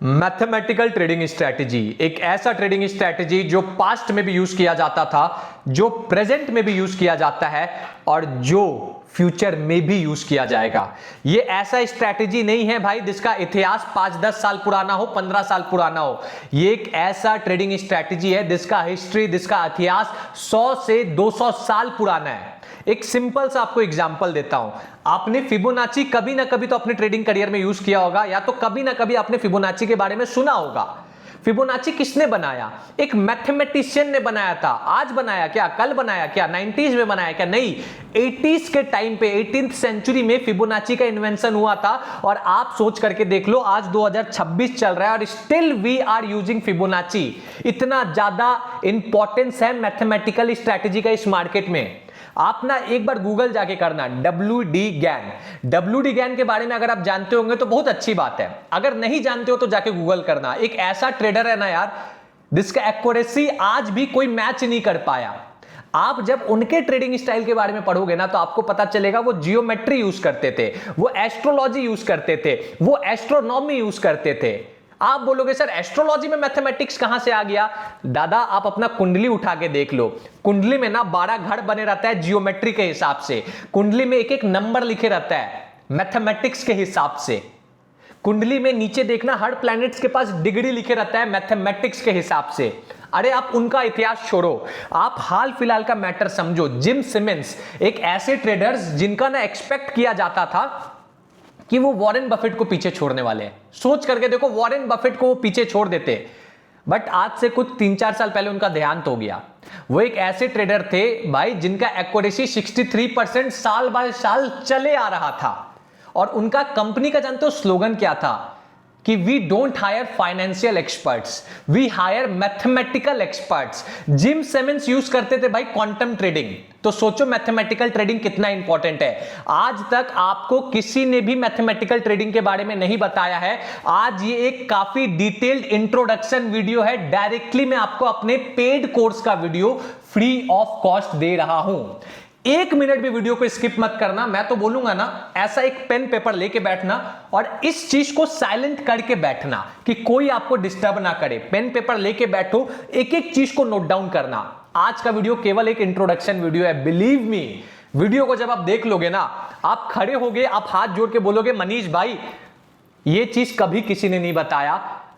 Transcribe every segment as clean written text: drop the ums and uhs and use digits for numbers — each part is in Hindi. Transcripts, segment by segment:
मैथमेटिकल ट्रेडिंग स्ट्रैटेजी एक ऐसा ट्रेडिंग स्ट्रैटेजी जो पास्ट में भी यूज किया जाता था, जो प्रेजेंट में भी यूज किया जाता है और जो फ्यूचर में भी यूज किया जाएगा। ये ऐसा स्ट्रैटेजी नहीं है भाई जिसका इतिहास 5-10 साल पुराना हो, 15 साल पुराना हो। ये एक ऐसा ट्रेडिंग स्ट्रैटेजी है जिसका हिस्ट्री, जिसका इतिहास 100 से 200 साल पुराना है। एक सिंपल सा आपको एग्जांपल देता हूं। आपने फिबोनाची कभी ना कभी तो अपने ट्रेडिंग करियर में यूज किया होगा, या तो कभी ना कभी आपने फिबोनाची के बारे में सुना होगा। फिबोनाची किसने बनाया? एक मैथमेटिशियन ने बनाया था। आज बनाया क्या? कल बनाया क्या? 90s में बनाया क्या? नहीं, 80s के टाइम पे 18th सेंचुरी में फिबोनाची का इन्वेंशन हुआ था। और आप सोच करके देख लो, आज 2026 चल रहा है और still we are using Fibonacci. इतना ज्यादा इंपॉर्टेंस है मैथमेटिकल स्ट्रैटेजी का इस मार्केट में। आप ना एक बार गूगल जाके करना WD गैन। WD गैन के बारे में अगर आप जानते होंगे तो बहुत अच्छी बात है, अगर नहीं जानते हो तो जाके गूगल करना। एक ऐसा ट्रेडर है ना यार, जिसका एक्यूरेसी आज भी कोई मैच नहीं कर पाया। आप जब उनके ट्रेडिंग स्टाइल के बारे में पढ़ोगे ना तो आपको पता चलेगा वो जियोमेट्री यूज करते थे, वो एस्ट्रोलॉजी यूज करते थे, वो एस्ट्रोनॉमी यूज करते थे। आप बोलोगे सर एस्ट्रोलॉजी में मैथमेटिक्स कहां से आ गया? दादा आप अपना कुंडली उठा के देख लो। कुंडली में ना 12 घर बने रहता है जियोमेट्री के हिसाब से। कुंडली में एक एक नंबर लिखे रहता है मैथमेटिक्स के हिसाब से। कुंडली में नीचे देखना हर प्लैनेट्स के पास डिग्री लिखे रहता है मैथमेटिक्स के हिसाब से। अरे आप उनका इतिहास छोड़ो, आप हाल फिलहाल का मैटर समझो। जिम सिमंस एक ऐसे ट्रेडर्स जिनका ना एक्सपेक्ट किया जाता था कि वो वॉरेन बफेट को पीछे छोड़ने वाले हैं। सोच करके देखो, वॉरेन बफेट को वो पीछे छोड़ देते, बट आज से कुछ 3-4 साल पहले उनका देहांत हो गया। वो एक ऐसे ट्रेडर थे भाई जिनका एक्यूरेसी 63% साल बाय साल चले आ रहा था। और उनका कंपनी का जानते हो स्लोगन क्या था? कि we don't hire financial experts, we hire mathematical experts. Jim Simons use करते थे भाई क्वांटम ट्रेडिंग। तो सोचो मैथमेटिकल ट्रेडिंग कितना इंपॉर्टेंट है। आज तक आपको किसी ने भी मैथमेटिकल ट्रेडिंग के बारे में नहीं बताया है। आज ये एक काफी डिटेल्ड इंट्रोडक्शन वीडियो है। डायरेक्टली मैं आपको अपने पेड कोर्स का वीडियो फ्री ऑफ कॉस्ट दे रहा हूं। 1 मिनट भी वीडियो को स्किप मत करना। मैं तो बोलूंगा ना, ऐसा एक पेन पेपर लेके बैठना और इस चीज को साइलेंट करके बैठना कि कोई आपको डिस्टर्ब ना करे। पेन पेपर लेके बैठो, एक एक चीज को नोट डाउन करना। आज का वीडियो केवल एक इंट्रोडक्शन वीडियो है। बिलीव मी, वीडियो को जब आप देख लोगे ना, आप खड़े होगे, आप हाथ जोड़ के बोलोगे मनीष भाई ये चीज कभी किसी ने नहीं बताया,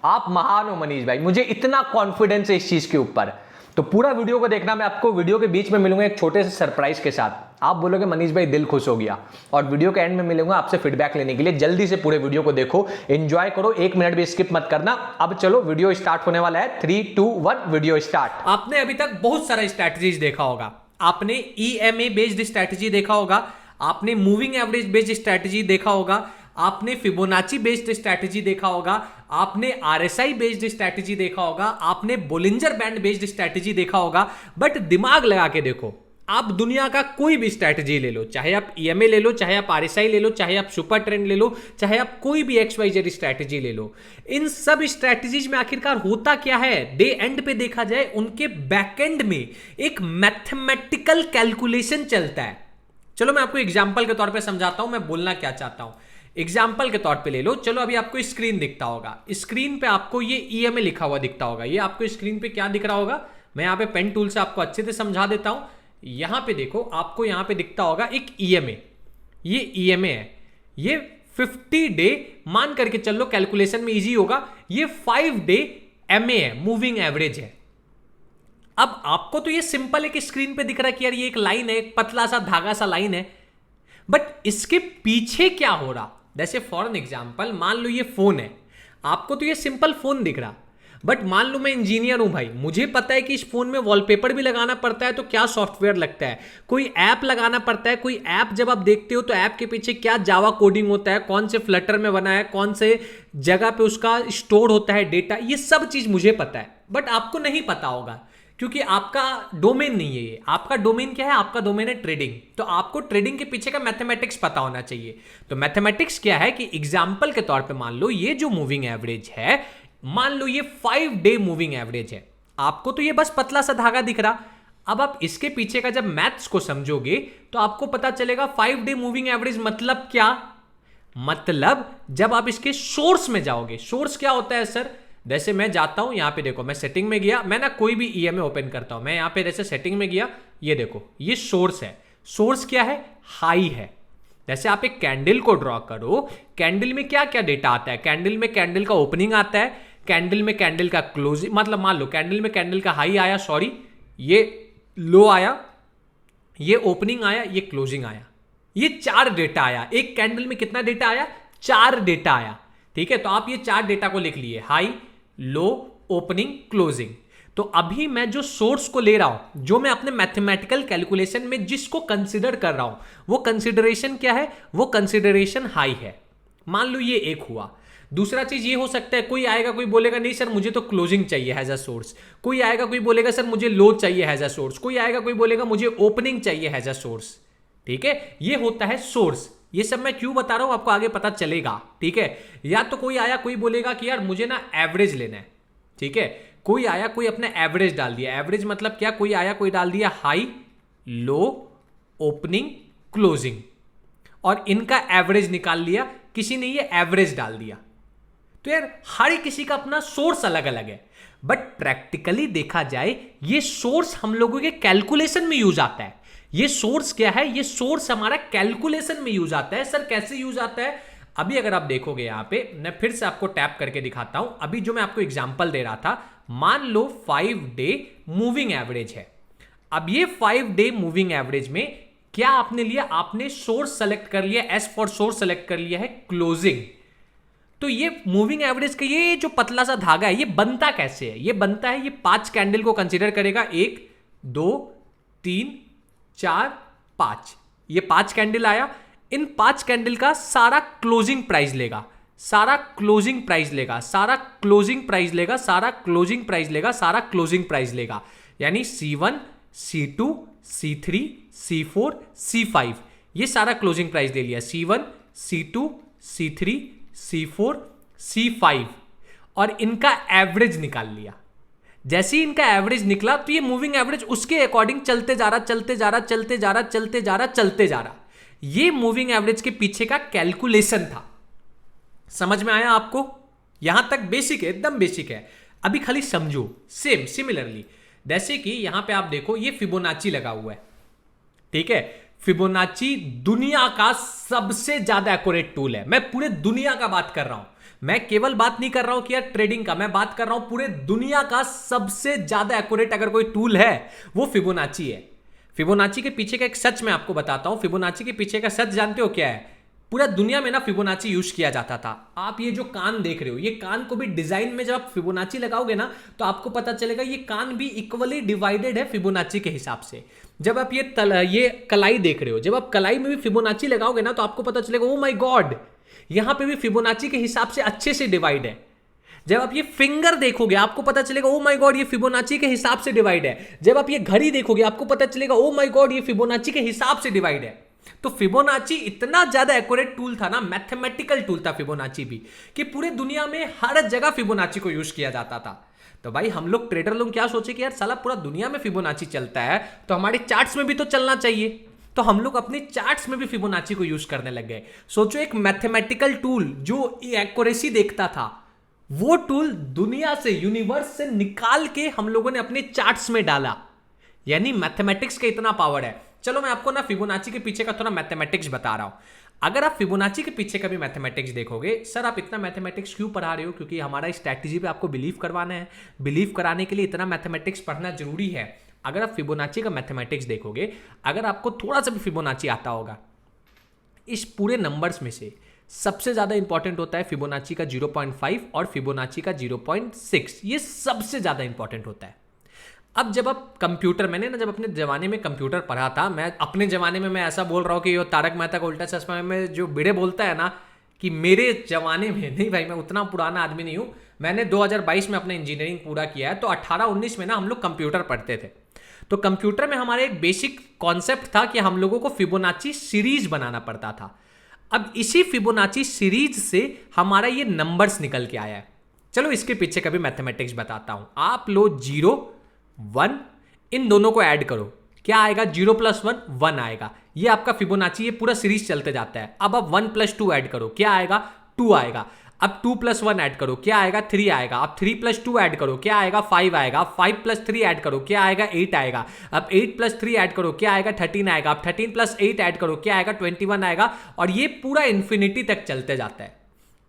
आप महान हो मनीष भाई, मुझे इतना कॉन्फिडेंस है इस चीज के ऊपर। तो पूरा वीडियो को देखना। मैं आपको वीडियो के बीच में मिलूंगा एक छोटे से सरप्राइज के साथ। आप बोलोगे मनीष भाई दिल खुश हो गया। और वीडियो के एंड में मिलूंगा आपसे फीडबैक लेने के लिए। जल्दी से पूरे वीडियो को देखो, एंजॉय करो, 1 मिनट भी स्किप मत करना। अब चलो वीडियो स्टार्ट होने वाला है। 3, 2, 1 वीडियो स्टार्ट। आपने अभी तक बहुत सारा स्ट्रैटेजीज देखा होगा। आपने EMA बेस्ड स्ट्रैटेजी देखा होगा, आपने मूविंग एवरेज बेस्ड स्ट्रैटेजी देखा होगा, आपने फिबोनाची बेस्ड स्ट्रैटेजी देखा होगा, आपने RSI बेस्ड स्ट्रैटेजी देखा होगा, आपने बोलिंजर बैंड बेस्ड स्ट्रैटेजी देखा होगा। बट दिमाग लगा के देखो, आप दुनिया का कोई भी स्ट्रैटेजी ले लो, चाहे आप EMA ले लो, चाहे आप RSI ले लो, चाहे आप सुपर ट्रेंड ले लो, चाहे आप कोई भी XYZ स्ट्रैटेजी ले लो, इन सब स्ट्रैटेजीज में आखिरकार होता क्या है? डे एंड पे देखा जाए उनके बैकएंड में एक मैथमेटिकल कैलकुलेशन चलता है। चलो मैं आपको एग्जाम्पल के तौर पे समझाता हूं मैं बोलना क्या चाहता हूं। एग्जाम्पल के तौर पे ले लो। चलो अभी आपको स्क्रीन दिखता होगा, स्क्रीन पे आपको ये EMA लिखा हुआ दिखता होगा। ये आपको स्क्रीन पे क्या दिख रहा होगा? मैं यहाँ पे पेन टूल से आपको अच्छे से समझा देता हूं। यहां पे देखो, आपको यहां पे दिखता होगा एक EMA। ये EMA है, ये 50 डे मान करके चल लो, कैलकुलेशन में इजी होगा। ये 5 डे MA है, मूविंग एवरेज है। अब आपको तो ये सिंपल एक स्क्रीन पे दिख रहा है कि यार ये एक लाइन है, एक पतला सा धागा सा लाइन है, बट इसके पीछे क्या हो रहा? जैसे फॉर एन एग्जाम्पल, मान लो ये फोन है, आपको तो ये सिंपल फोन दिख रहा, बट मान लो मैं इंजीनियर हूं भाई, मुझे पता है कि इस फोन में वॉलपेपर भी लगाना पड़ता है, तो क्या सॉफ्टवेयर लगता है, कोई ऐप लगाना पड़ता है। कोई ऐप जब आप देखते हो तो ऐप के पीछे क्या जावा कोडिंग होता है, कौन से फ्लटर में बना है, कौन से जगह पे उसका स्टोर होता है डेटा, ये सब चीज मुझे पता है, बट आपको नहीं पता होगा क्योंकि आपका डोमेन नहीं है ये। आपका डोमेन क्या है? आपका डोमेन है ट्रेडिंग। तो आपको ट्रेडिंग के पीछे का मैथमेटिक्स पता होना चाहिए। तो मैथमेटिक्स क्या है कि एग्जाम्पल के तौर पे मान लो ये जो मूविंग एवरेज है, मान लो ये 5 डे मूविंग एवरेज है। आपको तो ये बस पतला सा धागा दिख रहा। अब आप इसके पीछे का जब मैथ्स को समझोगे तो आपको पता चलेगा 5 डे मूविंग एवरेज मतलब क्या। मतलब जब आप इसके सोर्स में जाओगे, सोर्स क्या होता है सर? जैसे मैं जाता हूं यहां पे, देखो मैं सेटिंग में गया, मैं ना कोई भी ईएमए ओपन करता हूं, मैं यहां पे जैसे सेटिंग में गया, ये देखो ये सोर्स है। सोर्स क्या है? हाई है। जैसे आप एक कैंडल को ड्रॉ करो, कैंडल में क्या क्या डेटा आता है? कैंडल में कैंडल का ओपनिंग आता है, कैंडल में कैंडल का क्लोजिंग, मतलब मान लो कैंडल में कैंडल का हाई आया, सॉरी ये लो आया, ये ओपनिंग आया, ये क्लोजिंग आया, ये 4 डेटा आया। एक कैंडल में कितना डेटा आया? 4 डेटा आया। ठीक है, तो आप ये 4 डेटा को लिख लिए, हाई, लो, ओपनिंग, क्लोजिंग। तो अभी मैं जो सोर्स को ले रहा हूं, जो मैं अपने मैथमेटिकल कैलकुलेशन में जिसको कंसिडर कर रहा हूं, वो कंसिडरेशन क्या है? वो कंसिडरेशन हाई है। मान लो ये एक हुआ। दूसरा चीज ये हो सकता है, कोई आएगा कोई बोलेगा नहीं सर मुझे तो क्लोजिंग चाहिए हैज अ सोर्स, कोई आएगा कोई बोलेगा सर मुझे लो चाहिए हैज अ सोर्स, कोई आएगा कोई बोलेगा मुझे ओपनिंग चाहिए हैज अ सोर्स। ठीक है, ये होता है सोर्स। ये सब मैं क्यों बता रहा हूं आपको आगे पता चलेगा। ठीक है, या तो कोई आया कोई बोलेगा कि यार मुझे ना एवरेज लेना है। ठीक है, कोई आया कोई अपना एवरेज डाल दिया। एवरेज मतलब क्या? कोई आया कोई डाल दिया हाई, लो, ओपनिंग, क्लोजिंग, और इनका एवरेज निकाल लिया, किसी ने ये एवरेज डाल दिया। तो यार हर किसी का अपना सोर्स अलग अलग है, बट प्रैक्टिकली देखा जाए ये सोर्स हम लोगों के कैलकुलेशन में यूज आता है। ये सोर्स क्या है? ये सोर्स हमारा कैलकुलेशन में यूज आता है। सर कैसे यूज आता है? अभी अगर आप देखोगे यहां पे, मैं फिर से आपको टैप करके दिखाता हूं। अभी जो मैं आपको एग्जांपल दे रहा था, मान लो 5 डे मूविंग एवरेज है। अब ये 5 डे मूविंग एवरेज में क्या आपने लिया? आपने सोर्स सेलेक्ट कर लिया, एस फॉर सोर्स सेलेक्ट कर लिया है क्लोजिंग। तो ये मूविंग एवरेज का ये जो पतला सा धागा है, ये बनता कैसे है? ये बनता है, ये 5 कैंडल को कंसीडर करेगा, 1 2 3 4 5, ये 5 कैंडल आया। इन 5 कैंडल का सारा क्लोजिंग प्राइस लेगा, सारा क्लोजिंग प्राइस लेगा, सारा क्लोजिंग प्राइस लेगा, सारा क्लोजिंग प्राइस लेगा, सारा क्लोजिंग प्राइस लेगा, यानी C1 C2 C3 C4 C5, ये सारा क्लोजिंग प्राइस ले लिया। C1 C2 C3 C4 C5, और इनका एवरेज निकाल लिया। जैसे ही इनका एवरेज निकला तो ये मूविंग एवरेज उसके अकॉर्डिंग चलते जा रहा, चलते जा रहा, चलते जा रहा, चलते जा रहा, चलते जा रहा। ये मूविंग एवरेज के पीछे का कैलकुलेशन था। समझ में आया आपको? यहां तक बेसिक है, एकदम बेसिक है। अभी खाली समझो। सेम सिमिलरली जैसे कि यहां पे आप देखो, ये फिबोनाची लगा हुआ है। ठीक है, फिबोनाची दुनिया का सबसे ज्यादा एक्यूरेट टूल है। मैं पूरे दुनिया का बात कर रहा हूं, मैं केवल बात नहीं कर रहा हूं कि यार ट्रेडिंग का, मैं बात कर रहा हूं पूरे दुनिया का सबसे ज्यादा एक्यूरेट अगर कोई टूल है वो फिबोनाची है। फिबोनाची के पीछे का एक सच मैं आपको बताता हूं। फिबोनाची के पीछे का सच जानते हो क्या है? पूरा दुनिया में ना फिबोनाची यूज किया जाता था। आप ये जो कान देख रहे हो, ये कान को भी डिजाइन में जब आप फिबोनाची लगाओगे ना तो आपको पता चलेगा ये कान भी इक्वली डिवाइडेड है फिबोनाची के हिसाब से। जब आप ये कलाई देख रहे हो, जब आप कलाई में भी फिबोनाची लगाओगे ना तो आपको पता चलेगा ओ माय गॉड, यहां पे भी फिबोनाची के हिसाब से अच्छे से डिवाइड है। जब आप ये फिंगर देखोगे आपको पता चलेगा ओ माय गॉड ये फिबोनाची के हिसाब से डिवाइड है। जब आप ये घड़ी देखोगे आपको पता चलेगा ओ माय गॉड ये फिबोनाची के हिसाब से डिवाइड है। तो फिबोनाची इतना ज्यादा एक्यूरेट टूल था ना, मैथमेटिकल टूल था फिबोनाची भी, कि पूरे दुनिया में हर जगह फिबोनाची को यूज किया जाता था। तो भाई हम लोग ट्रेडर लोग क्या सोचे कि यार साला पूरा दुनिया में फिबोनाची चलता है तो हमारे चार्ट्स में भी तो चलना चाहिए। तो हम लोग अपने चार्ट्स में भी फिबोनाची को यूज करने लग गए। सोचो एक मैथमेटिकल टूल जो एक्यूरेसी देखता था, वो टूल दुनिया से, यूनिवर्स से निकाल के हम लोगों ने अपने चार्ट्स में डाला। यानी मैथमेटिक्स का इतना पावर है। चलो मैं आपको ना फिबोनाची के पीछे का थोड़ा मैथमेटिक्स बता रहा हूं। अगर आप फिबोनाची के पीछे का भी मैथमेटिक्स देखोगे, सर आप इतना मैथमेटिक्स क्यों पढ़ा रहे हो? क्योंकि हमारा स्ट्रैटेजी पे आपको बिलीव करवाना है। बिलीव कराने के लिए इतना मैथमेटिक्स पढ़ना जरूरी है। अगर आप फिबोनाची का मैथमेटिक्स देखोगे, अगर आपको थोड़ा सा भी फिबोनाची आता होगा, इस पूरे नंबर्स में से सबसे ज्यादा इंपॉर्टेंट होता है फिबोनाची का 0.5 और फिबोनाची का 0.6, ये सबसे ज्यादा इंपॉर्टेंट होता है। अब जब आप कंप्यूटर, मैंने ना जब अपने जमाने में कंप्यूटर पढ़ा था, मैं अपने जमाने में मैं ऐसा बोल रहा हूँ कि ये तारक मेहता का उल्टा चश्मा में जो भिड़े बोलता है ना कि मेरे जमाने में, नहीं भाई मैं उतना पुराना आदमी नहीं हूँ, मैंने 2022 में अपना इंजीनियरिंग पूरा किया है। तो 18-19 में ना हम लोग कंप्यूटर पढ़ते थे। तो कंप्यूटर में हमारे एक बेसिक कॉन्सेप्ट था कि हम लोगों को फिबोनाची सीरीज बनाना पड़ता था। अब इसी फिबोनाची सीरीज से हमारा ये नंबर्स निकल के आया है। चलो इसके पीछे का भी मैथमेटिक्स बताता हूं। आप लो 0 1, इन दोनों को ऐड करो, क्या आएगा? 0 + 1 1 आएगा। ये आपका फिबोनाची, ये पूरा सीरीज चलते जाता है। अब आप 1 + 2 ऐड करो, क्या आएगा? 2 आएगा। अब 2 + 1 ऐड करो, क्या आएगा? 3 आएगा। अब 3 + 2 ऐड करो, क्या आएगा? 5 आएगा। अब 5 + 3 ऐड करो, क्या आएगा? 8 आएगा। अब 8 + 3 ऐड करो, क्या आएगा? 13 आएगा। अब 13 + 8 ऐड करो, क्या आएगा? 21 आएगा। और ये पूरा इंफिनिटी तक चलते जाता है।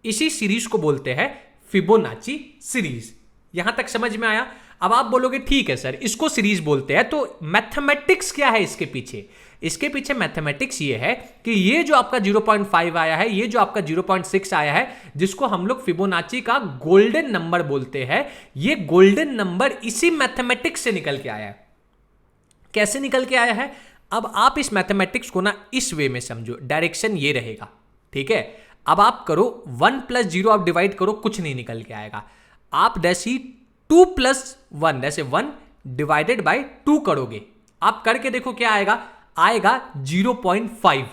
इसी सीरीज को बोलते हैं फिबोनाची सीरीज। यहां तक समझ में आया? अब आप बोलोगे ठीक है सर, इसको सीरीज बोलते हैं, तो मैथमेटिक्स क्या है इसके पीछे? इसके पीछे मैथमेटिक्स ये है कि ये जो आपका 0.5 आया है, ये जो आपका 0.6 आया है, जिसको हम लोग फिबोनाची का गोल्डन नंबर बोलते हैं, ये गोल्डन नंबर इसी मैथमेटिक्स से निकल के आया है। कैसे निकल के आया है? अब आप इस मैथमेटिक्स को ना इस वे में समझो, डायरेक्शन ये रहेगा, ठीक है। अब आप करो 1 + 0 आप डिवाइड करो, कुछ नहीं निकल के आएगा। आप जैसी 2 + 1 जैसे 1 डिवाइडेड बाय 2 करोगे, आप करके देखो क्या आएगा? आएगा 0.5।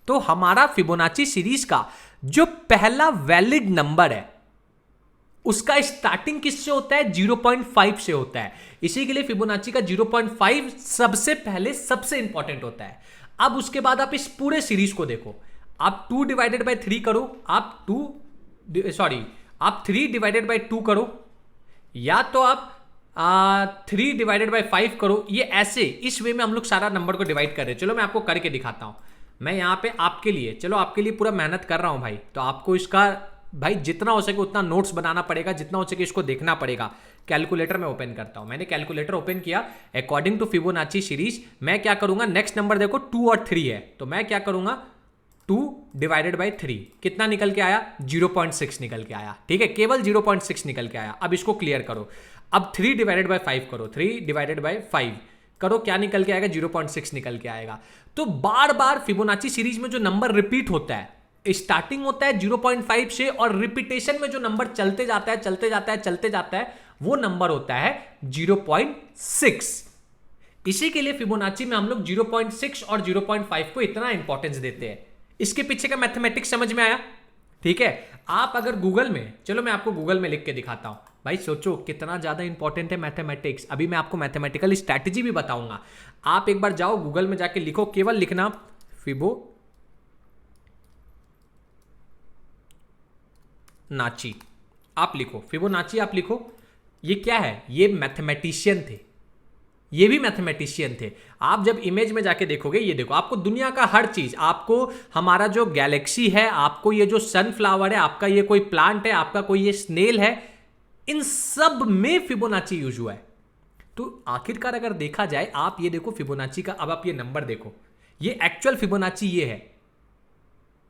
तो हमारा फिबोनाची सीरीज का जो पहला वैलिड नंबर है, उसका स्टार्टिंग किससे होता है? 0.5 से होता है। इसी के लिए फिबोनाची का 0.5 सबसे पहले सबसे इंपॉर्टेंट होता है। अब उसके बाद आप इस पूरे सीरीज को देखो, आप 2 डिवाइडेड बाय 3 करो, आप 3 डिवाइडेड बाय 2 करो, या तो आप 3 डिवाइडेड बाय 5 करो। ये ऐसे इस वे में हम लोग सारा नंबर को डिवाइड कर रहे हैं। चलो मैं आपको करके दिखाता हूं। मैं यहां पे आपके लिए पूरा मेहनत कर रहा हूं भाई, तो आपको इसका भाई जितना हो सके उतना नोट्स बनाना पड़ेगा, जितना हो सके इसको देखना पड़ेगा। कैलकुलेटर में ओपन करता हूं। मैंने कैलकुलेटर ओपन किया। अकॉर्डिंग टू फिबोनाची सीरीज मैं क्या करूंगा? नेक्स्ट नंबर देखो 2 और 3 है, तो मैं क्या करूंगा? 2 डिवाइडेड बाय 3 कितना निकल के आया? 0.6 निकल के आया, ठीक है। केवल 0.6 निकल के आया। अब इसको क्लियर करो। अब 3 डिवाइडेड बाय 5 करो, 3 डिवाइडेड बाय 5 करो, क्या निकल के आएगा? 0.6 निकल के आएगा। तो बार बार फिबोनाची सीरीज में जो नंबर रिपीट होता है, स्टार्टिंग होता है 0.5 से, और रिपीटेशन में जो नंबर चलते जाता है वो नंबर होता है 0.6। इसी के लिए फिबोनाची में हम लोग 0.6 और 0.5 को इतना इंपॉर्टेंस देते हैं। इसके पीछे का मैथमेटिक्स समझ में आया? ठीक है। आप अगर गूगल में, चलो मैं आपको गूगल में लिख के दिखाता हूं। भाई सोचो कितना ज्यादा इंपॉर्टेंट है मैथमेटिक्स। अभी मैं आपको मैथमेटिकल स्ट्रैटेजी भी बताऊंगा। आप एक बार जाओ गूगल में जाके लिखो, केवल लिखना फिबोनाची, आप लिखो फिबोनाची, आप लिखो। ये क्या है? ये मैथमेटिशियन थे, ये भी मैथमेटिशियन थे। आप जब इमेज में जाके देखोगे, ये देखो, आपको दुनिया का हर चीज, आपको हमारा जो गैलेक्सी है, आपको ये जो सनफ्लावर है, आपका ये कोई प्लांट है, आपका कोई ये स्नेल है, इन सब में फिबोनाची यूज हुआ है। तो आखिरकार अगर देखा जाए, आप ये देखो फिबोनाची का, अब आप ये नंबर देखो, ये एक्चुअल फिबोनाची ये है,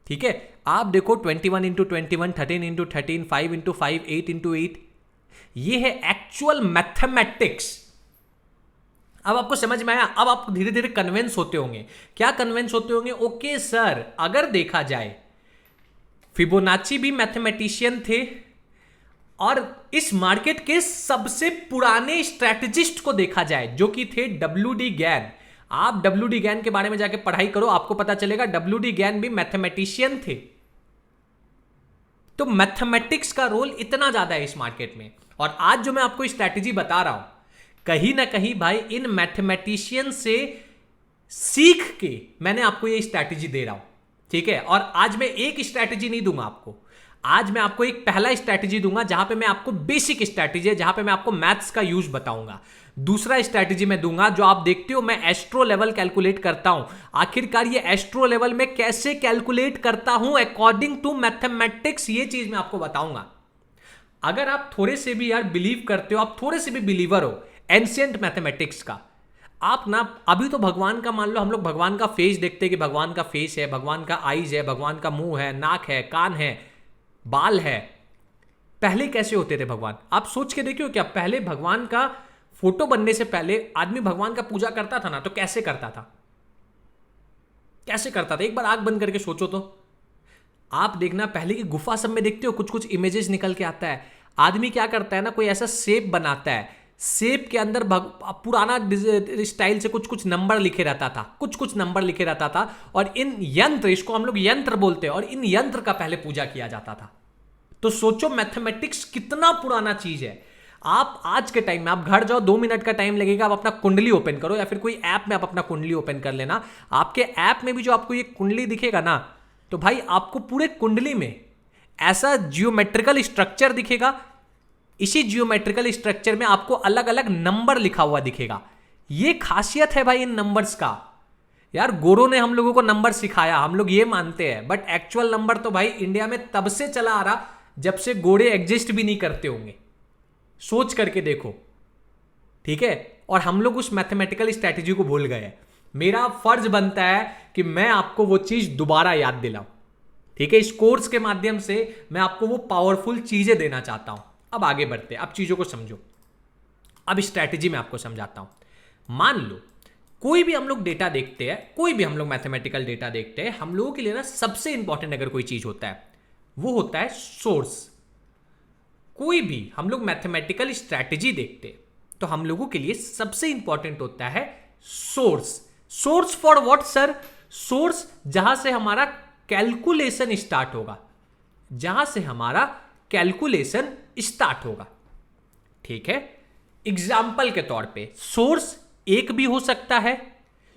ठीक है। आप देखो 21 × 21, 13 × 13, 5 × 5, 8 × 8, ये है एक्चुअल मैथमेटिक्स। अब आपको समझ में आया? अब आप धीरे धीरे कन्विंस होते होंगे। क्या कन्विंस होते होंगे? ओके सर, अगर देखा जाए फिबोनाची भी मैथमेटिशियन थे, और इस मार्केट के सबसे पुराने स्ट्रैटेजिस्ट को देखा जाए, जो कि थे WD गैन। आप WD गैन के बारे में जाके पढ़ाई करो, आपको पता चलेगा WD गैन भी मैथमेटिशियन थे। तो मैथमेटिक्स का रोल इतना ज्यादा है इस मार्केट में। और आज जो मैं आपको स्ट्रैटेजी बता रहा हूं, कहीं ना कहीं भाई इन मैथमेटिशियन से सीख के मैंने आपको ये स्ट्रैटेजी दे रहा हूं, ठीक है। और आज मैं एक स्ट्रैटेजी नहीं दूंगा आपको, आज मैं आपको एक पहला स्ट्रैटेजी दूंगा, जहां पे मैं आपको बेसिक स्ट्रैटेजी है, जहां पे मैं आपको मैथ्स का यूज बताऊंगा। दूसरा स्ट्रैटेजी मैं दूंगा, जो आप देखते हो मैं एस्ट्रो लेवल कैलकुलेट करता हूं। आखिरकार ये एस्ट्रो लेवल में कैसे कैलकुलेट करता हूं अकॉर्डिंग टू मैथमेटिक्स, ये चीज मैं आपको बताऊंगा। अगर आप थोड़े से भी यार बिलीव करते हो, आप थोड़े से भी बिलीवर हो एंशिएंट मैथमेटिक्स का, आप ना अभी तो भगवान का मान लो, हम लोग भगवान का फेस देखते हैं कि भगवान का फेस है, भगवान का आईज है, भगवान का मुंह है, नाक है, कान है, बाल है। पहले कैसे होते थे भगवान? आप सोच के देखियो क्या, पहले भगवान का फोटो बनने से पहले आदमी भगवान का पूजा करता था ना, तो कैसे करता था? कैसे करता था? एक बार आंख बंद करके सोचो तो। आप देखना पहले की गुफा सब में देखते हो कुछ कुछ इमेजेस निकल के आता है। आदमी क्या करता है ना, कोई ऐसा शेप बनाता है, शेप के अंदर पुराना स्टाइल से कुछ कुछ नंबर लिखे रहता था, कुछ कुछ नंबर लिखे रहता था, और इन यंत्र, इसको हम लोग यंत्र बोलते हैं, और इन यंत्र का पहले पूजा किया जाता था। तो सोचो मैथमेटिक्स कितना पुराना चीज है। आप आज के टाइम में आप घर जाओ, 2 मिनट का टाइम लगेगा, आप अपना कुंडली ओपन करो या फिर कोई ऐप में आप अपना कुंडली ओपन कर लेना। आपके ऐप में भी जो आपको ये कुंडली दिखेगा ना, तो भाई आपको पूरे कुंडली में ऐसा जियोमेट्रिकल स्ट्रक्चर दिखेगा। इसी जियोमेट्रिकल स्ट्रक्चर में आपको अलग अलग नंबर लिखा हुआ दिखेगा। ये खासियत है भाई इन नंबर्स का। यार गोरों ने हम लोगों को नंबर सिखाया, हम लोग ये मानते हैं, बट एक्चुअल नंबर तो भाई इंडिया में तब से चला आ रहा जब से गोरे एग्जिस्ट भी नहीं करते होंगे। सोच करके देखो, ठीक है। और हम लोग उस मैथमेटिकल स्ट्रैटेजी को भूल गए। मेरा फर्ज बनता है कि मैं आपको वो चीज दोबारा याद दिलाऊं, ठीक है। इस कोर्स के माध्यम से मैं आपको वो पावरफुल चीजें देना चाहता हूं। अब आगे बढ़ते हैं, अब चीजों को समझो। अब स्ट्रैटेजी में आपको समझाता हूं। मान लो कोई भी हम लोग डेटा देखते हैं, कोई भी हम लोग मैथमेटिकल डेटा देखते हैं, हम लोगों के लिए ना सबसे इंपॉर्टेंट अगर कोई चीज होता है वो होता है सोर्स। कोई भी हम लोग मैथमेटिकल स्ट्रैटेजी देखते हैं तो हम लोगों के लिए सबसे इंपॉर्टेंट होता है source. Source for what sir? Source जहां से हमारा कैलकुलेशन स्टार्ट होगा, जहां से हमारा कैलकुलेशन स्टार्ट होगा, ठीक है। एग्जाम्पल के तौर पे सोर्स 1 भी हो सकता है,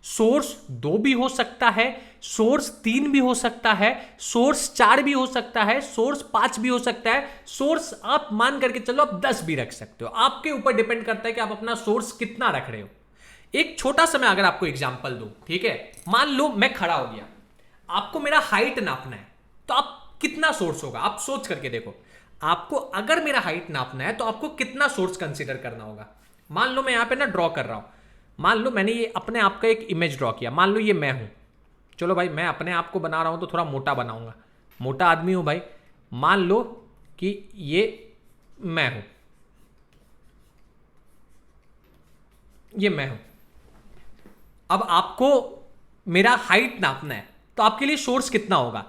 सोर्स 2 भी हो सकता है, सोर्स 3 भी हो सकता है, सोर्स 4 भी हो सकता है, सोर्स 5 भी हो सकता है, सोर्स आप मान करके चलो आप 10 भी रख सकते हो। आपके ऊपर डिपेंड करता है कि आप अपना सोर्स कितना रख रहे हो। एक छोटा सा मैं अगर आपको एग्जांपल दूं, ठीक है। मान लो मैं खड़ा हो गया, आपको मेरा हाइट नापना है, तो आप कितना सोर्स होगा आप सोच करके देखो। आपको अगर मेरा हाइट नापना है तो आपको कितना सोर्स कंसीडर करना होगा। मान लो मैं यहां पे ना ड्रॉ कर रहा हूं, मान लो मैंने ये अपने आप का एक इमेज ड्रॉ किया, मान लो ये मैं हूं। चलो भाई मैं अपने आप को बना रहा हूं तो थोड़ा मोटा बनाऊंगा, मोटा आदमी हूं भाई। मान लो कि ये मैं हूं, ये मैं हूं। अब आपको मेरा हाइट नापना है तो आपके लिए सोर्स कितना होगा?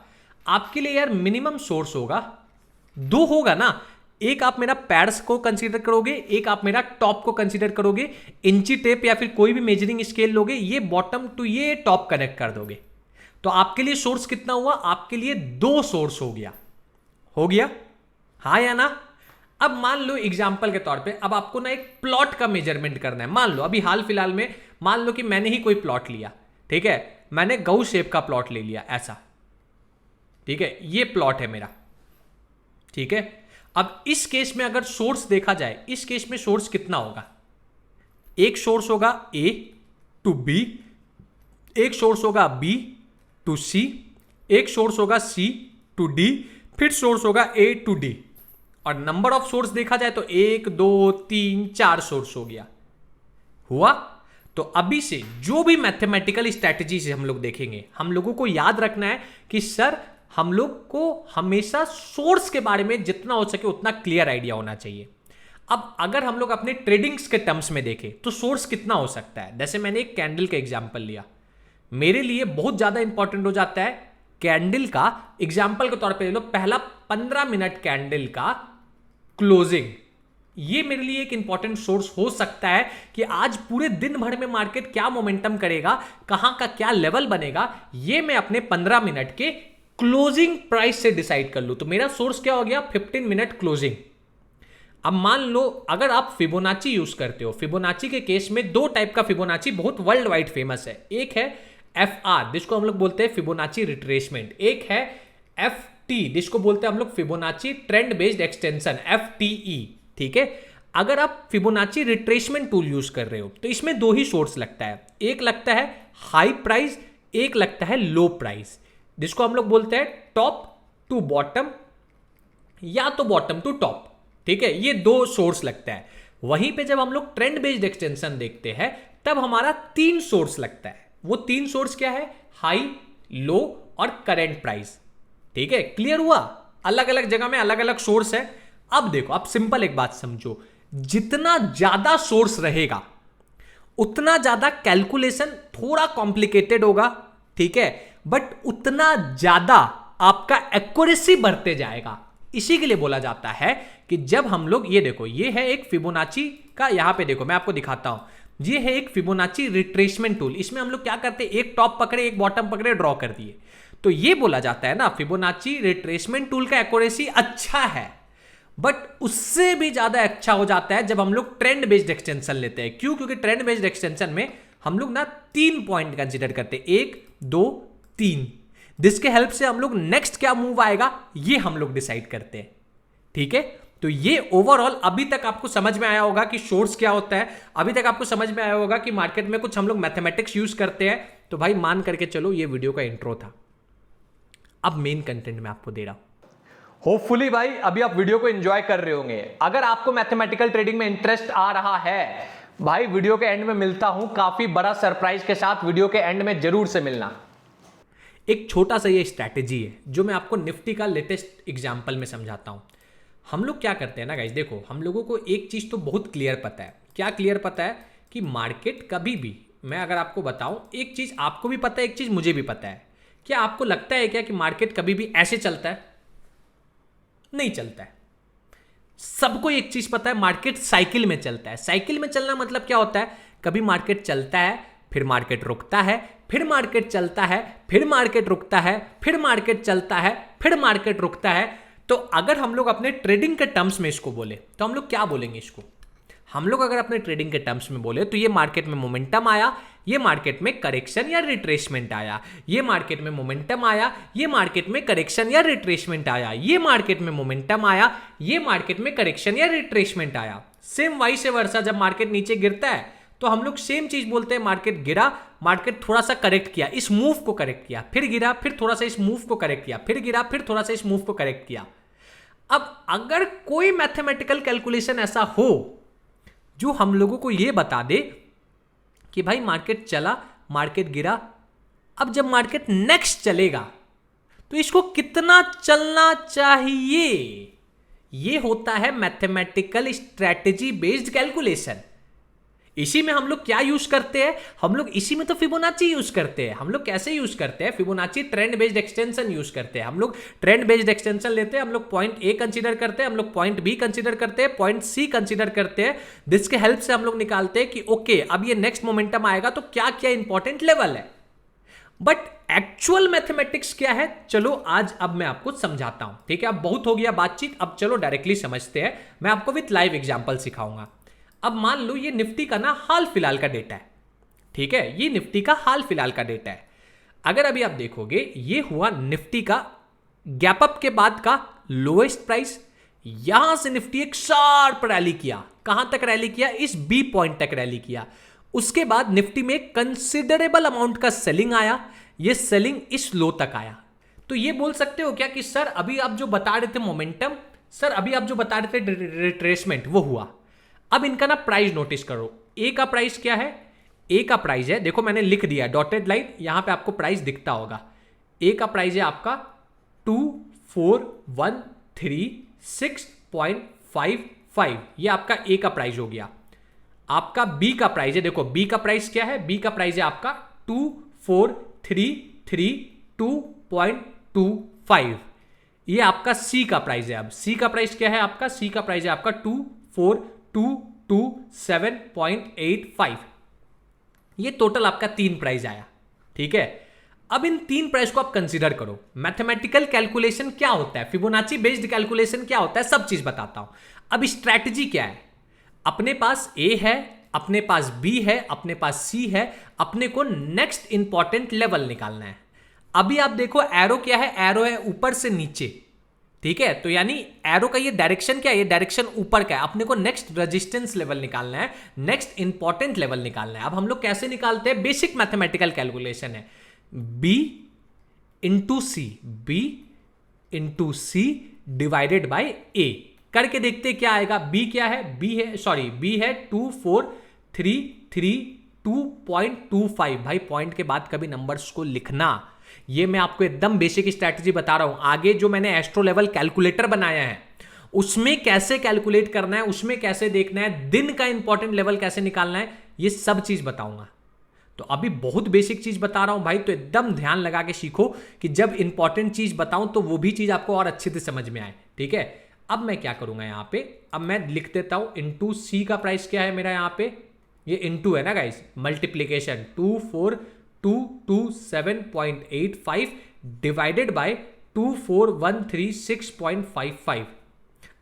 आपके लिए यार मिनिमम सोर्स होगा 2 होगा ना। एक आप मेरा पैड्स को कंसीडर करोगे, एक आप मेरा टॉप को कंसीडर करोगे, इंची टेप या फिर कोई भी मेजरिंग स्केल लोगे, ये बॉटम टू ये टॉप कनेक्ट कर दोगे, तो आपके लिए सोर्स कितना हुआ? आपके लिए 2 सोर्स हो गया। हो गया, हाँ या ना? अब मान लो एग्जाम्पल के तौर पे अब आपको ना एक प्लॉट का मेजरमेंट करना है। मान लो अभी हाल फिलहाल में मान लो कि मैंने ही कोई प्लॉट लिया, ठीक है। मैंने गऊ शेप का प्लॉट ले लिया ऐसा, ठीक है। ये प्लॉट है मेरा, ठीक है। अब इस केस में अगर सोर्स देखा जाए, इस केस में सोर्स कितना होगा? एक सोर्स होगा A टू B, एक सोर्स होगा B टू C, एक सोर्स होगा C टू D, फिर सोर्स होगा A टू D। और नंबर ऑफ सोर्स देखा जाए तो 1 2 3 4 सोर्स हो गया। हुआ? तो अभी से जो भी मैथमेटिकल स्ट्रैटेजी से हम लोग देखेंगे, हम लोगों को याद रखना है कि सर हम लोग को हमेशा सोर्स के बारे में जितना हो सके उतना क्लियर आइडिया होना चाहिए। अब अगर हम लोग अपने ट्रेडिंग्स के टर्म्स में देखें तो सोर्स कितना हो सकता है? जैसे मैंने एक कैंडल का एग्जांपल लिया, मेरे लिए बहुत ज्यादा इंपॉर्टेंट हो जाता है कैंडल का एग्जांपल के तौर पे ले लो, पहला 15 मिनट कैंडल का क्लोजिंग। ये मेरे लिए एक इंपॉर्टेंट सोर्स हो सकता है कि आज पूरे दिन भर में मार्केट क्या मोमेंटम करेगा, कहां का क्या लेवल बनेगा, ये मैं अपने 15 मिनट के क्लोजिंग प्राइस से डिसाइड कर लूं। तो मेरा सोर्स क्या हो गया? 15 मिनट क्लोजिंग। अब मान लो अगर आप फिबोनाची यूज करते हो, फिबोनाची के केस में 2 टाइप का फिबोनाची बहुत वर्ल्ड वाइड फेमस है। एक है FR जिसको हम लोग बोलते हैं फिबोनाची रिट्रेसमेंट, एक है FT जिसको बोलते हैं हम लोग Fibonacci trend based extension FTE, ठीक है। अगर आप फिबोनाची रिट्रेसमेंट टूल यूज कर रहे हो तो इसमें 2 ही सोर्स लगता है, एक लगता है हाई प्राइस, एक लगता है लो प्राइस, जिसको हम लोग बोलते हैं टॉप टू बॉटम या तो बॉटम टू टॉप, ठीक है। ये 2 सोर्स लगता है। वहीं पे जब हम लोग ट्रेंड बेस्ड एक्सटेंशन देखते हैं तब हमारा 3 सोर्स लगता है। वो 3 सोर्स क्या है? हाई, लो और करंट प्राइस, ठीक है। क्लियर हुआ? अलग अलग जगह में अलग अलग सोर्स है। अब देखो, अब सिंपल एक बात समझो, जितना ज्यादा सोर्स रहेगा उतना ज्यादा कैलकुलेशन थोड़ा कॉम्प्लिकेटेड होगा, ठीक है, बट उतना ज्यादा आपका एक्यूरेसी बढ़ते जाएगा। इसी के लिए बोला जाता है कि जब हम लोग ये देखो, ये है एक फिबोनाची का, यहां पे देखो मैं आपको दिखाता हूं, ये है एक फिबोनाची रिट्रेसमेंट टूल। इसमें हम लोग क्या करते हैं? एक टॉप पकड़े, एक बॉटम पकड़े, ड्रॉ कर दिए। तो ये बोला जाता है ना फिबोनाची रिट्रेसमेंट टूल का एक्यूरेसी अच्छा है, बट उससे भी ज्यादा अच्छा हो जाता है जब हम लोग ट्रेंड बेस्ड एक्सटेंशन लेते हैं। क्यों? क्योंकि ट्रेंड बेस्ड एक्सटेंशन में हम लोग ना 3 पॉइंट कंसीडर करते हैं, 1 2 3, जिसके हेल्प से हम लोग नेक्स्ट क्या मूव आएगा ये हम लोग डिसाइड करते हैं। ठीक है, तो ये ओवरऑल अभी तक आपको समझ में आया होगा कि शॉर्ट्स क्या होता है, अभी तक आपको समझ में आया होगा कि मार्केट में कुछ हम लोग मैथमेटिक्स यूज करते हैं। तो भाई मान करके चलो ये वीडियो का इंट्रो था, अब मेन कंटेंट मैं आपको दे रहा हूं। होपफुली भाई अभी आप वीडियो को एंजॉय कर रहे होंगे। अगर आपको मैथमेटिकल ट्रेडिंग में इंटरेस्ट आ रहा है भाई, वीडियो के एंड में मिलता हूं काफी बड़ा सरप्राइज के साथ, वीडियो के एंड में जरूर से मिलना। एक छोटा सा ये स्ट्रैटेजी है जो मैं आपको निफ्टी का लेटेस्ट एग्जांपल में समझाता हूं। हम लोग क्या करते हैं ना गाइस, देखो हम लोगों को एक चीज तो बहुत क्लियर पता है। क्या क्लियर पता है? कि मार्केट कभी भी, मैं अगर आपको बताऊं एक चीज आपको भी पता है, एक चीज मुझे भी पता है। क्या आपको लगता है क्या कि मार्केट कभी भी ऐसे चलता है? नहीं चलता है। सबको एक चीज पता है, मार्केट साइकिल में चलता है। साइकिल में चलना मतलब क्या होता है? कभी मार्केट चलता है, फिर मार्केट रुकता है, फिर मार्केट चलता है, फिर मार्केट रुकता है, फिर मार्केट चलता है, फिर मार्केट रुकता है। तो अगर हम लोग अपने ट्रेडिंग के टर्म्स में इसको बोले तो हम लोग क्या बोलेंगे इसको? हम लोग अगर अपने ट्रेडिंग के टर्म्स में बोले तो ये मार्केट में मोमेंटम आया, ये मार्केट में करेक्शन या रिट्रेसमेंट आया, ये मार्केट में मोमेंटम आया, ये मार्केट में करेक्शन या रिट्रेसमेंट आया, ये मार्केट में मोमेंटम आया, ये मार्केट में करेक्शन या रिट्रेसमेंट आया। सेम वाइस वर्सा, जब मार्केट नीचे गिरता है तो हम लोग सेम चीज बोलते हैं, मार्केट गिरा, मार्केट थोड़ा सा करेक्ट किया, इस मूव को करेक्ट किया, फिर गिरा, फिर थोड़ा सा इस मूव को करेक्ट किया, फिर गिरा, फिर थोड़ा सा इस मूव को करेक्ट किया। अब अगर कोई मैथमेटिकल कैलकुलेशन ऐसा हो जो हम लोगों को यह बता दे कि भाई मार्केट चला, मार्केट गिरा, अब जब मार्केट नेक्स्ट चलेगा तो इसको कितना चलना चाहिए, ये होता है मैथमेटिकल स्ट्रेटेजी बेस्ड कैलकुलेशन। इसी में हम लोग क्या यूज करते हैं? हम लोग इसी में तो फिबोनाची यूज करते हैं। हम लोग कैसे यूज करते हैं? Fibonacci trend based extension use करते हैं। हम लोग ट्रेंड बेस्ड एक्सटेंशन लेते हैं, हम लोग पॉइंट ए कंसीडर करते हैं, हम लोग पॉइंट बी कंसीडर करते हैं, पॉइंट सी कंसीडर करते हैं, जिसके हेल्प से हम लोग निकालते हैं कि ओके अब ये नेक्स्ट मोमेंटम आएगा तो क्या क्या इंपॉर्टेंट लेवल है। बट एक्चुअल मैथमेटिक्स क्या है, चलो आज अब मैं आपको समझाता हूं। ठीक है, अब बहुत हो गया बातचीत, अब चलो डायरेक्टली समझते हैं। मैं आपको विथ लाइव एग्जांपल सिखाऊंगा। अब मान लो ये निफ्टी का ना हाल फिलहाल का डेटा है। ठीक है, ये निफ्टी का हाल फिलहाल का डेटा है। अगर अभी आप देखोगे ये हुआ निफ्टी का गैप अप के बाद का लोएस्ट प्राइस। यहां से निफ्टी एक शार्प रैली किया, कहां तक रैली किया? इस बी पॉइंट तक रैली किया। उसके बाद निफ्टी में कंसिडरेबल अमाउंट का सेलिंग आया, ये सेलिंग इस लो तक आया। तो ये बोल सकते हो क्या कि सर अभी आप जो बता रहे थे मोमेंटम, सर अभी आप जो बता रहे थे रिट्रेसमेंट, वो हुआ। अब इनका ना प्राइस नोटिस करो। ए का प्राइस क्या है? ए का प्राइस है, देखो मैंने लिख दिया डॉटेड लाइन, यहां पे आपको प्राइस दिखता होगा। ए का प्राइस है आपका 24,136.55, ये आपका ए का प्राइस हो गया। आपका बी का प्राइस है, देखो बी का प्राइस क्या है? बी का प्राइस है आपका 24,332.25, ये आपका सी का प्राइस है। अब सी का प्राइस क्या है आपका? सी का प्राइस है आपका 24,227.85, ये टोटल आपका 3 प्राइस आया। ठीक है, अब इन 3 प्राइस को आप कंसीडर करो। मैथमेटिकल कैलकुलेशन क्या होता है, फिबोनाची बेस्ड कैलकुलेशन क्या होता है, सब चीज बताता हूं। अब स्ट्रैटेजी क्या है? अपने पास ए है, अपने पास बी है, अपने पास सी है, अपने को नेक्स्ट इंपॉर्टेंट लेवल निकालना है। अभी आप देखो एरो क्या है? एरो है ऊपर से नीचे। ठीक है, तो यानी एरो का ये डायरेक्शन क्या है? ये डायरेक्शन ऊपर का है। अपने को नेक्स्ट रेजिस्टेंस लेवल निकालना है, नेक्स्ट इंपॉर्टेंट लेवल निकालना है। अब हम लोग कैसे निकालते हैं? बेसिक मैथमेटिकल कैलकुलेशन है, B into C, B into C divided by A करके देखते क्या आएगा। बी क्या है? बी है, सॉरी बी है 24,332.25। भाई पॉइंट के बाद कभी नंबर्स को लिखना, ये मैं आपको एकदम बेसिक स्ट्रैटेजी बता रहा हूं। आगे जो मैंने एस्ट्रो लेवल कैलकुलेटर बनाया है उसमें कैसे कैलकुलेट करना है, उसमें कैसे देखना है, दिन का इंपॉर्टेंट लेवल कैसे निकालना है, ये सब चीज बताऊंगा। तो अभी बहुत बेसिक चीज बता रहा हूं भाई, तो एकदम ध्यान लगा के सीखो कि जब इंपॉर्टेंट चीज बताऊं तो वो भी चीज आपको और अच्छे से समझ में आए। ठीक है, अब मैं क्या करूंगा यहां पे, अब मैं लिख देता हूं इंटू सी का प्राइस क्या है मेरा यहां पे, ये इंटू है ना गाइस, मल्टीप्लीकेशन 24,227.85 डिवाइडेड बाय 24,136.55।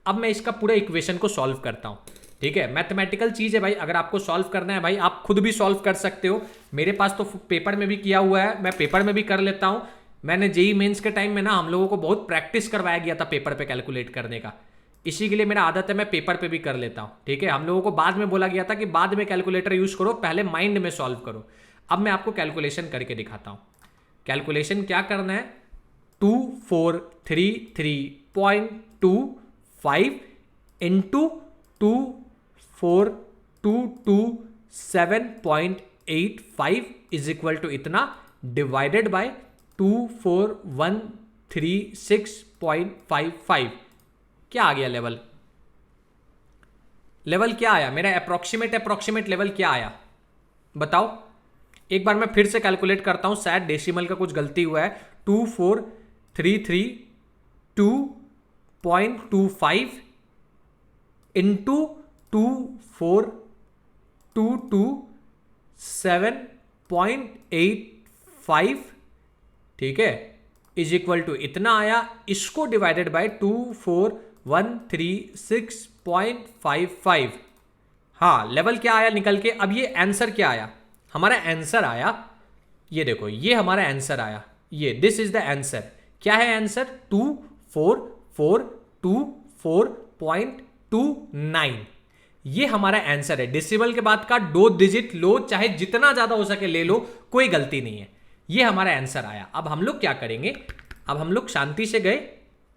अब मैं इसका पूरा इक्वेशन को सॉल्व करता हूँ, ठीक है। मैथमेटिकल चीज है भाई, अगर आपको सॉल्व करना है भाई आप खुद भी सॉल्व कर सकते हो। मेरे पास तो पेपर में भी किया हुआ है, मैं पेपर में भी कर लेता हूँ। मैंने जेई मेंस के टाइम में ना हम लोगों को बहुत प्रैक्टिस करवाया गया था पेपर पे कैलकुलेट करने का, इसी के लिए मेरा आदत है मैं पेपर पे भी कर लेता हूँ, ठीक है। हम लोगों को बाद में बोला गया था कि बाद में कैलकुलेटर यूज करो, पहले माइंड में सॉल्व करो। अब मैं आपको कैलकुलेशन करके दिखाता हूँ। कैलकुलेशन क्या करना है, 2433.25 इंटू 242227.85 इज इक्वल टू इतना, डिवाइडेड बाय 24136.55। क्या आ गया लेवल? लेवल क्या आया मेरा? अप्रोक्सीमेट लेवल क्या आया बताओ? एक बार मैं फिर से कैलकुलेट करता हूं, शायद डेसिमल का कुछ गलती हुआ है। 24332.25 इंटू 24227.85, ठीक है, इज इक्वल टू इतना आया। इसको डिवाइडेड बाय 24136.55। हाँ, लेवल क्या आया निकल के। अब ये आंसर क्या आया? हमारा आंसर आया, ये देखो, ये हमारा आंसर आया, ये दिस इज द आंसर। क्या है आंसर? 24424.29। ये हमारा आंसर है। डेसिमल के बाद का 2 डिजिट लो, चाहे जितना ज्यादा हो सके ले लो, कोई गलती नहीं है। ये हमारा आंसर आया। अब हम लोग क्या करेंगे, अब हम लोग शांति से गए,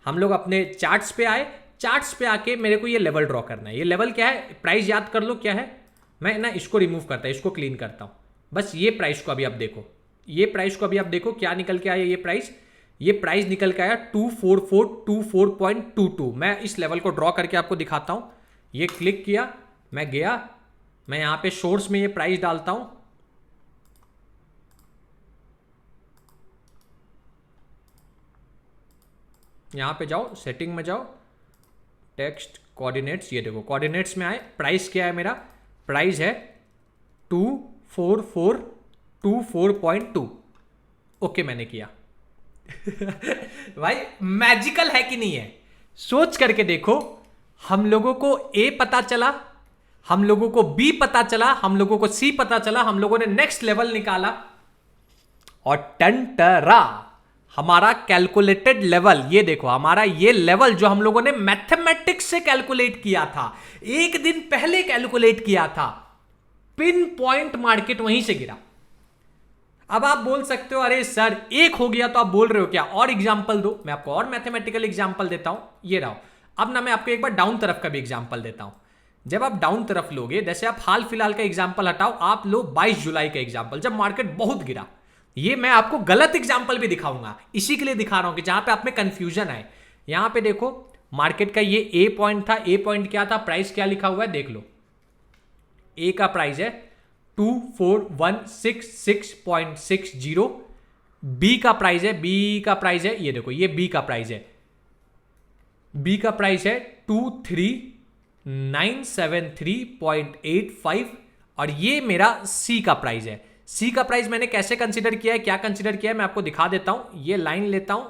हम लोग अपने चार्ट्स पे आए। चार्ट्स पे आके मेरे को ये लेवल ड्रॉ करना है। ये लेवल क्या है? प्राइस याद कर लो क्या है। मैं ना इसको रिमूव करता हूं, इसको क्लीन करता हूं। बस ये प्राइस को अभी आप देखो, ये प्राइस को अभी आप देखो क्या निकल के आया। ये प्राइस निकल के आया 24424.22। मैं इस लेवल को ड्रॉ करके आपको दिखाता हूं। ये क्लिक किया, मैं गया, मैं यहां पे सोर्स में ये प्राइस डालता हूं। यहां पे जाओ, सेटिंग में जाओ, टेक्स्ट कोऑर्डिनेट्स, ये देखो कोऑर्डिनेट्स में आए। प्राइस क्या है मेरा? प्राइस है 24424.2। ओके मैंने किया। भाई मैजिकल है कि नहीं है? सोच करके देखो। हम लोगों को ए पता चला, हम लोगों को बी पता चला, हम लोगों को सी पता चला, हम लोगों ने नेक्स्ट लेवल निकाला और टंटरा हमारा कैलकुलेटेड लेवल। ये देखो हमारा ये लेवल जो हम लोगों ने मैथमेटिक्स से कैलकुलेट किया था, एक दिन पहले कैलकुलेट किया था, पिन पॉइंट मार्केट वहीं से गिरा। अब आप बोल सकते हो अरे सर एक हो गया तो आप बोल रहे हो क्या, और एग्जांपल दो। मैं आपको और मैथमेटिकल एग्जांपल देता हूं, ये रहो। अब ना मैं आपको एक बार डाउन तरफ का भी एग्जांपल देता हूं। जब आप डाउन तरफ लोगे, जैसे आप हाल फिलहाल का एग्जांपल हटाओ, आप लो 22 जुलाई का एग्जांपल, जब मार्केट बहुत गिरा। ये मैं आपको गलत एग्जांपल भी दिखाऊंगा, इसी के लिए दिखा रहा हूं कि जहां पे आप में कंफ्यूजन आए। यहां पे देखो मार्केट का ये ए पॉइंट था। ए पॉइंट क्या था? प्राइस क्या लिखा हुआ है देख लो। ए का प्राइस है 24166.60। बी का प्राइस है, ये देखो, ये बी का प्राइस है। बी का प्राइस है 23973.85 और ये मेरा सी का प्राइस है। सी का प्राइस मैंने कैसे कंसीडर किया है, क्या कंसीडर किया है, मैं आपको दिखा देता हूं। ये लाइन लेता हूं,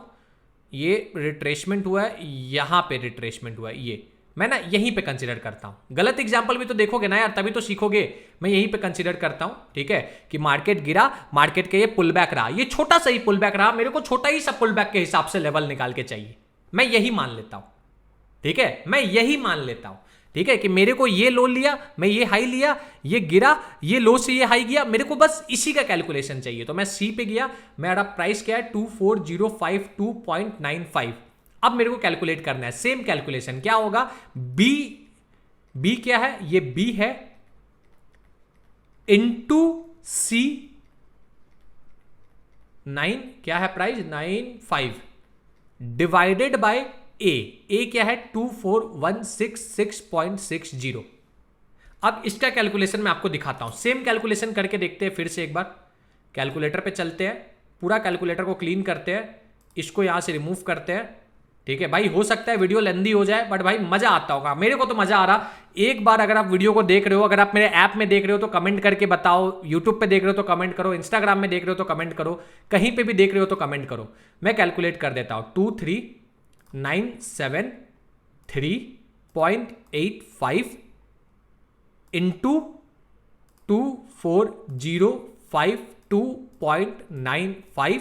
ये रिट्रेसमेंट हुआ है, यहां पे रिट्रेसमेंट हुआ है, ये मैं ना यहीं पे कंसीडर करता हूं। गलत एग्जांपल भी तो देखोगे ना यार, तभी तो सीखोगे। मैं यहीं पे कंसीडर करता हूं, ठीक है, कि मार्केट गिरा, मार्केट के ये पुल बैक रहा, ये छोटा सा ही पुल बैक रहा, मेरे को छोटा ही सा पुल बैक के हिसाब से लेवल निकाल के चाहिए। मैं यही मान लेता हूं, ठीक है, मैं यही मान लेता हूं, ठीक है, कि मेरे को ये लो लिया, मैं ये हाई लिया, ये गिरा, ये लो से ये हाई गया, मेरे को बस इसी का कैलकुलेशन चाहिए। तो मैं सी पे गया, मेरा प्राइस क्या है 24052.95। अब मेरे को कैलकुलेट करना है सेम कैलकुलेशन। क्या होगा? बी क्या है? ये बी है इंटू सी 9, क्या है प्राइस 95, डिवाइडेड बाय ए क्या है 24166.60। अब इसका कैलकुलेशन मैं आपको दिखाता हूं, सेम कैलकुलेशन करके देखते हैं फिर से एक बार। कैलकुलेटर पे चलते हैं, पूरा कैलकुलेटर को क्लीन करते हैं, इसको यहां से रिमूव करते हैं, ठीक है भाई। हो सकता है वीडियो लेंदी हो जाए, बट भाई मजा आता होगा, मेरे को तो मजा आ रहा। एक बार अगर आप वीडियो को देख रहे हो, अगर आप मेरे ऐप में देख रहे हो तो कमेंट करके बताओ, यूट्यूब पे देख रहे हो तो कमेंट करो, इंस्टाग्राम में देख रहे हो तो कमेंट करो, कहीं पे भी देख रहे हो तो कमेंट करो। मैं कैलकुलेट कर देता हूं 23973 0.85 इंटू 2405.2.95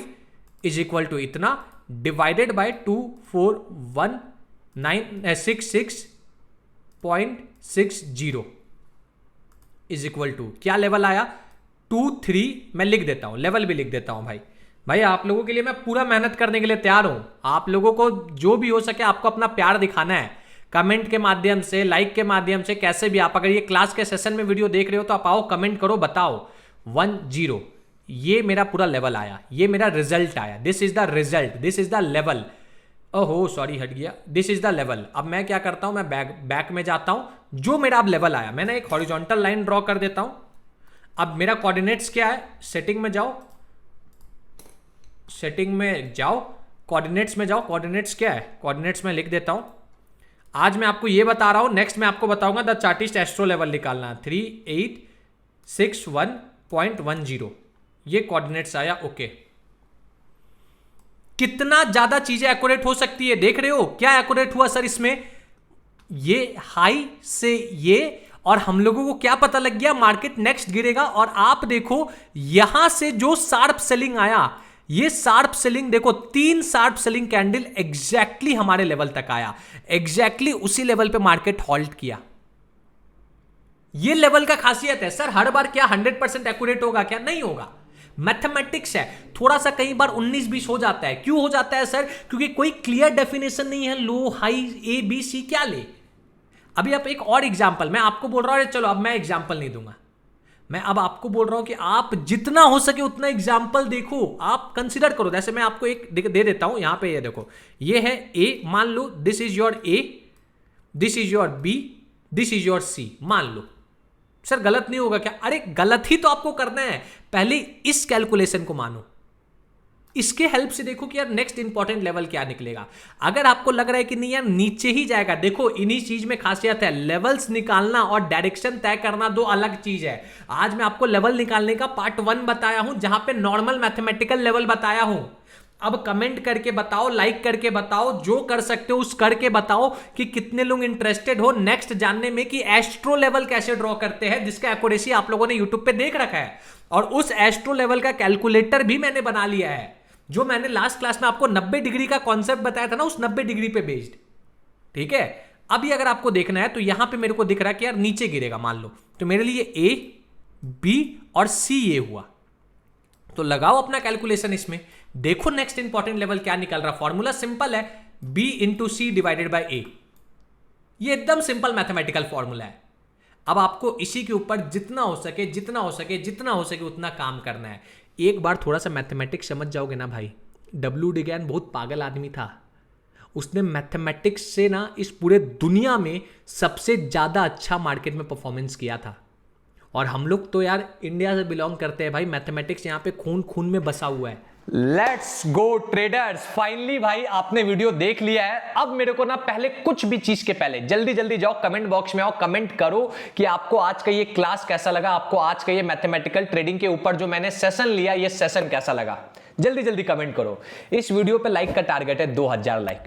इज इक्वल टू इतना divided by 241966.60 is equal to क्या लेवल आया 23। मैं लिख देता हूं, लेवल भी लिख देता हूं भाई आप लोगों के लिए मैं पूरा मेहनत करने के लिए तैयार हूं। आप लोगों को जो भी हो सके आपको अपना प्यार दिखाना है, कमेंट के माध्यम से, लाइक के माध्यम से, कैसे भी। आप अगर ये क्लास के सेशन में वीडियो देख रहे हो तो आप आओ, कमेंट करो, बताओ 10। ये मेरा पूरा लेवल आया, ये मेरा रिजल्ट आया। This is the result, this is the level. ओहो सॉरी, हट गया। This is the level. अब मैं क्या करता हूं, मैं बैक में जाता हूं। जो मेरा अब लेवल आया, मैंने एक हॉरिजॉन्टल लाइन ड्रॉ कर देता हूं। अब मेरा कोऑर्डिनेट्स क्या है, सेटिंग में जाओ, सेटिंग में जाओ, कोऑर्डिनेट्स में जाओ। कोऑर्डिनेट्स क्या है, कोऑर्डिनेट्स में लिख देता हूं। आज मैं आपको ये बता रहा हूं, नेक्स्ट मैं आपको बताऊंगा द चार्टिस्ट एस्ट्रो लेवल निकालना 3861.10। ये कोऑर्डिनेट्स आया, ओके। कितना ज्यादा चीजें एक्यूरेट हो सकती है, देख रहे हो क्या एक्यूरेट हुआ सर इसमें। ये हाई से ये, और हम लोगों को क्या पता लग गया, मार्केट नेक्स्ट गिरेगा। और आप देखो यहां से जो शार्प सेलिंग आया, ये शार्प सेलिंग देखो, 3 शार्प सेलिंग कैंडल एग्जैक्टली हमारे लेवल तक आया, एग्जैक्टली उसी लेवल पे मार्केट हॉल्ट किया। ये लेवल का खासियत है सर। हर बार क्या 100% एक्यूरेट होगा, क्या नहीं होगा। मैथमेटिक्स है, थोड़ा सा कई बार 19-20 हो जाता है। क्यों हो जाता है सर, क्योंकि कोई क्लियर डेफिनेशन नहीं है, लो हाई ए बी सी क्या ले। अभी आप एक और एग्जांपल मैं आपको बोल रहा हूं, चलो अब मैं एग्जांपल नहीं दूंगा, मैं अब आपको बोल रहा हूं कि आप जितना हो सके उतना एग्जाम्पल देखो, आप कंसिडर करो। जैसे मैं आपको एक दे देता हूं, यहां पे ये देखो, ये है ए, मान लो this is your A, this is your B, this is your C, मान लो। सर गलत नहीं होगा क्या, अरे गलत ही तो आपको करना है। पहले इस कैलकुलेशन को मानो, इसके हेल्प से देखो कि यार नेक्स्ट इंपॉर्टेंट लेवल क्या निकलेगा। अगर आपको लग रहा है कि नहीं यार नीचे ही जाएगा, देखो इन्हीं चीज में खासियत है, लेवल्स निकालना और डायरेक्शन तय करना दो अलग चीज है। आज मैं आपको लेवल निकालने का पार्ट 1 बताया हूं, जहां पे नॉर्मल मैथमेटिकल लेवल बताया हूं। अब कमेंट करके बताओ, लाइक करके बताओ, जो कर सकते हो उस करके बताओ कि कितने लोग इंटरेस्टेड हो नेक्स्ट जानने में कि एस्ट्रो लेवल कैसे ड्रॉ करते हैं, जिसका एक्यूरेसी आप लोगों ने यूट्यूब पे देख रखा है। और उस एस्ट्रो लेवल का कैलकुलेटर भी मैंने बना लिया है, जो मैंने लास्ट क्लास में आपको 90 डिग्री का कॉन्सेप्ट बताया था ना, उस 90 डिग्री पे बेस्ड। ठीक है, अभी अगर आपको देखना है तो यहां पे मेरे को दिख रहा है कि यार नीचे गिरेगा मान लो, तो मेरे लिए ए, बी और सी ये हुआ। तो लगाओ अपना कैलकुलेशन इसमें, देखो नेक्स्ट इंपॉर्टेंट लेवल क्या निकल रहा। फॉर्मूला सिंपल है, B into C divided by A. ये एकदम सिंपल मैथमेटिकल फॉर्मूला है। अब आपको इसी के ऊपर जितना हो सके जितना हो सके जितना हो सके उतना काम करना है। एक बार थोड़ा सा मैथमेटिक्स समझ जाओगे ना भाई, डब्ल्यू डिगैन बहुत पागल आदमी था, उसने मैथमेटिक्स से ना इस पूरे दुनिया में सबसे ज्यादा अच्छा मार्केट में परफॉर्मेंस किया था। और हम लोग तो यार इंडिया से बिलोंग करते हैं भाई, मैथमेटिक्स यहाँ पे खून खून में बसा हुआ है। लेट्स गो ट्रेडर्स, फाइनली भाई आपने वीडियो देख लिया है। अब मेरे को ना पहले कुछ भी चीज के पहले जल्दी जल्दी जाओ कमेंट बॉक्स में आओ, कमेंट करो कि आपको आज का ये क्लास कैसा लगा, आपको आज का ये मैथमेटिकल ट्रेडिंग के ऊपर जो मैंने सेशन लिया ये सेशन कैसा लगा, जल्दी जल्दी कमेंट करो। इस वीडियो पे लाइक का टारगेट है 2000 लाइक।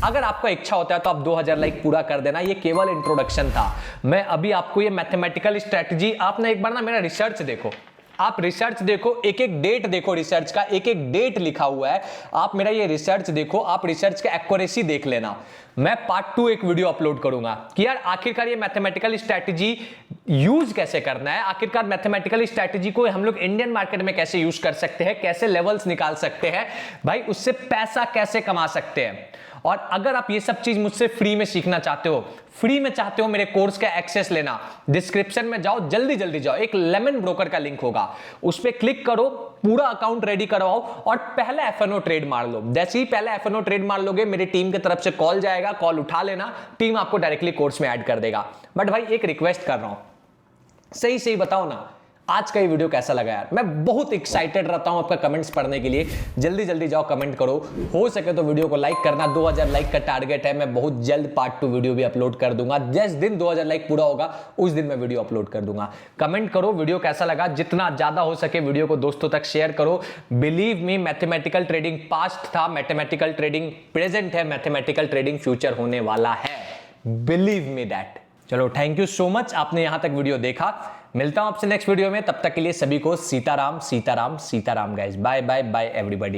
अगर आपका इच्छा होता है तो आप 2000 लाइक पूरा कर देना। ये केवल इंट्रोडक्शन था। मैं अभी आपको ये मैथमेटिकल स्ट्रेटजी, आप ना एक बार ना मेरा रिसर्च देखो, आप रिसर्च देखो, एक एक डेट देखो, रिसर्च का एक एक डेट लिखा हुआ है। आप मेरा ये रिसर्च देखो, आप रिसर्च का एक्यूरेसी देख लेना। मैं पार्ट 2 एक वीडियो अपलोड करूंगा कि यार आखिरकार ये मैथमेटिकल स्ट्रैटेजी यूज कैसे करना है, आखिरकार मैथमेटिकल स्ट्रैटेजी को हम लोग इंडियन मार्केट में कैसे यूज कर सकते हैं, कैसे लेवल्स निकाल सकते हैं भाई, उससे पैसा कैसे कमा सकते हैं। और अगर आप ये सब चीज मुझसे फ्री में सीखना चाहते हो, फ्री में चाहते हो मेरे कोर्स का एक्सेस लेना, डिस्क्रिप्शन में जाओ, जल्दी जल्दी जाओ, एक लेमन ब्रोकर का लिंक होगा, उस पर क्लिक करो, पूरा अकाउंट रेडी करवाओ और पहला एफएनओ ट्रेड मार लो। जैसे ही पहला एफएनओ ट्रेड मार लोगे, मेरी टीम की तरफ से कॉल जाएगा, कॉल उठा लेना, टीम आपको डायरेक्टली कोर्स में ऐड कर देगा। बट भाई एक रिक्वेस्ट कर रहा हूं, सही सही बताओ ना आज का ये वीडियो कैसा लगा यार। मैं बहुत एक्साइटेड रहता हूं आपका कमेंट्स पढ़ने के लिए। जल्दी जल्दी जाओ कमेंट करो, हो सके तो वीडियो को लाइक करना। 2000 लाइक का टारगेट है, मैं बहुत जल्द पार्ट 2 वीडियो भी अपलोड कर दूंगा। जिस दिन 2000 लाइक पूरा होगा उस दिन मैं वीडियो अपलोड कर दूंगा। कमेंट करो वीडियो कैसा लगा, जितना ज्यादा हो सके वीडियो को दोस्तों तक शेयर करो। Believe me, mathematical trading past था, मैथमेटिकल ट्रेडिंग प्रेजेंट है, मैथमेटिकल ट्रेडिंग फ्यूचर होने वाला है। Believe me that. चलो थैंक यू सो मच, आपने यहां तक वीडियो देखा। मिलता हूं आपसे नेक्स्ट वीडियो में, तब तक के लिए सभी को Sitaram Sitaram Sitaram guys. Bye bye bye everybody.